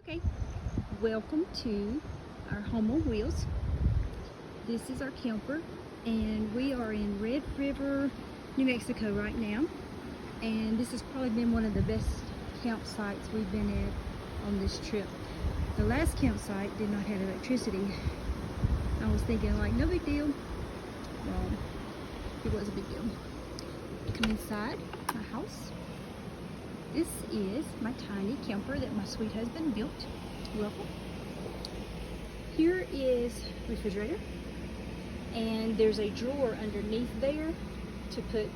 Okay, welcome to our home on wheels. This is our camper, and we are in Red River, New Mexico right now. And this has probably been one of the best campsites we've been at on this trip. The last campsite did not have electricity. I was thinking like, no big deal. Well, it was a big deal. Come inside my house. This is my tiny camper that my sweet husband built. Welcome. Here is refrigerator, and there's a drawer underneath there to put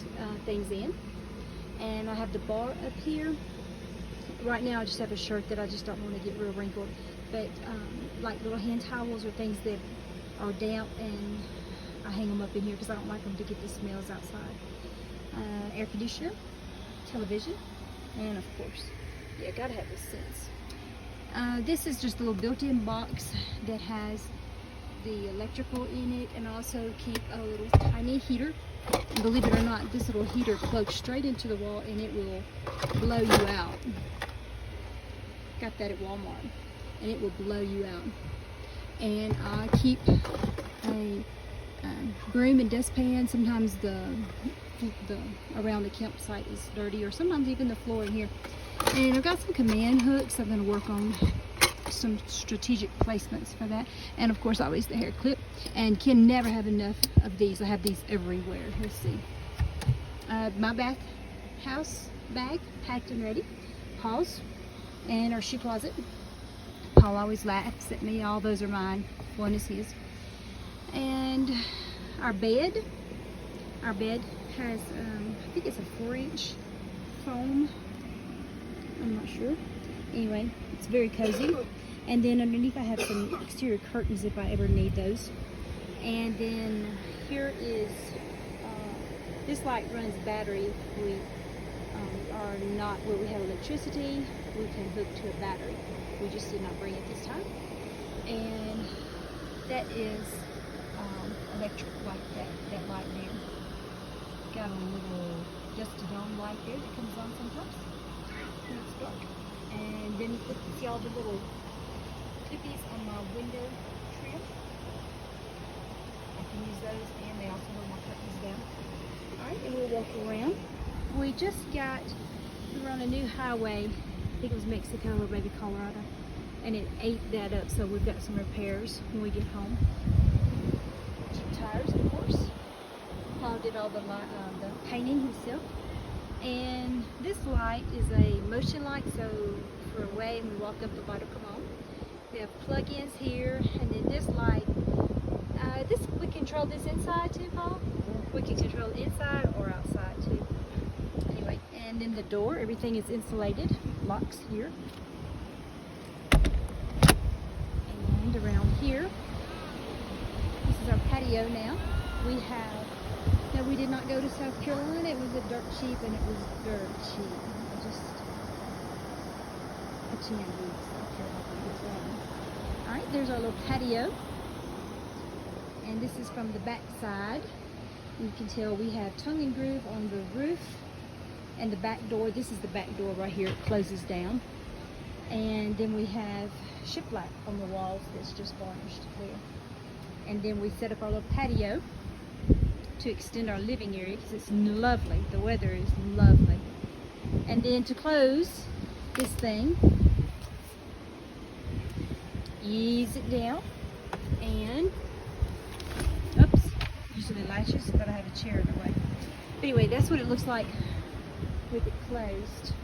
things in. And I have the bar up here. Right now I just have a shirt that I just don't want to get real wrinkled, but like little hand towels or things that are damp, and I hang them up in here because I don't like them to get the smells outside. Air conditioner, television, and of course, yeah, gotta have this sense. This is just a little built-in box that has the electrical in it, and also keep a little tiny heater. And believe it or not, this little heater plugs straight into the wall and it will blow you out. Got that at Walmart, and it will blow you out. And I keep a broom and dustpan. Sometimes the around the campsite is dirty, or sometimes even the floor in here. And I've got some command hooks. I'm going to work on some strategic placements for that. And of course, always the hair clip. And can never have enough of these. I have these everywhere. Let's see. My bath house bag packed and ready. Paul's and our shoe closet. Paul always laughs at me. All those are mine. One is his. And our bed. Our bed has, I think it's a 4-inch foam. I'm not sure. Anyway, it's very cozy. And then underneath I have some exterior curtains if I ever need those. And then here is, this light runs battery. If we are not where we have electricity, we can hook to a battery. We just did not bring it this time. And that is electric, like that light there. Got a little dusty dome light there that comes on sometimes when it's dark. And then you see all the little clippies on my window trim. I can use those, and they also hold my curtains down. Alright, and we'll walk around. We were on a new highway. I think it was Mexico or maybe Colorado. And it ate that up, so we've got some repairs when we get home. Cheap tires, of course. Paul did all the painting himself. And this light is a motion light, so for a way we walk up, the light will come on. We have plug-ins here, and then this light, we control this inside too, Paul? We can control inside or outside too. Anyway, and then the door, everything is insulated, locks here. And around here, this is our patio now. We did not go to South Carolina. It was a dirt cheap, and it was dirt cheap. Just pretend we South Carolina. Alright, there's our little patio. And this is from the back side. You can tell we have tongue and groove on the roof. And the back door, this is the back door right here. It closes down. And then we have shiplap on the walls that's just varnished there. And then we set up our little patio to extend our living area because it's lovely. The weather is lovely. And then to close this thing, ease it down, and oops, usually latches, but I have a chair in the way. But anyway, that's what it looks like with it closed.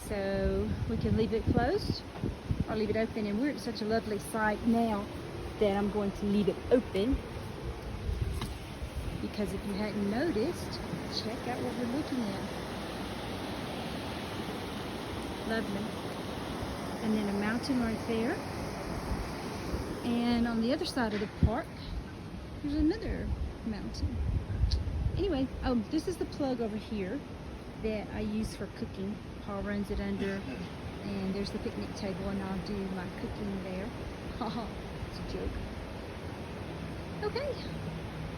So we can leave it closed or leave it open, and we're at such a lovely site now that I'm going to leave it open. Because if you hadn't noticed, check out what we're looking at. Lovely. And then a mountain right there. And on the other side of the park, there's another mountain. Anyway, oh, this is the plug over here that I use for cooking. Paul runs it under. And there's the picnic table, and I'll do my cooking there. Haha, it's a joke. Okay.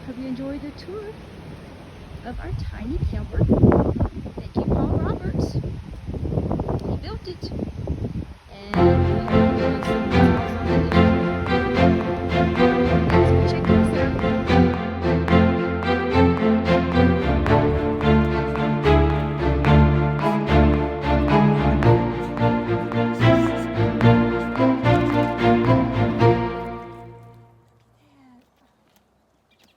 Hope you enjoyed the tour of our tiny camper. Thank you, Paul Roberts. He built it. And Bye.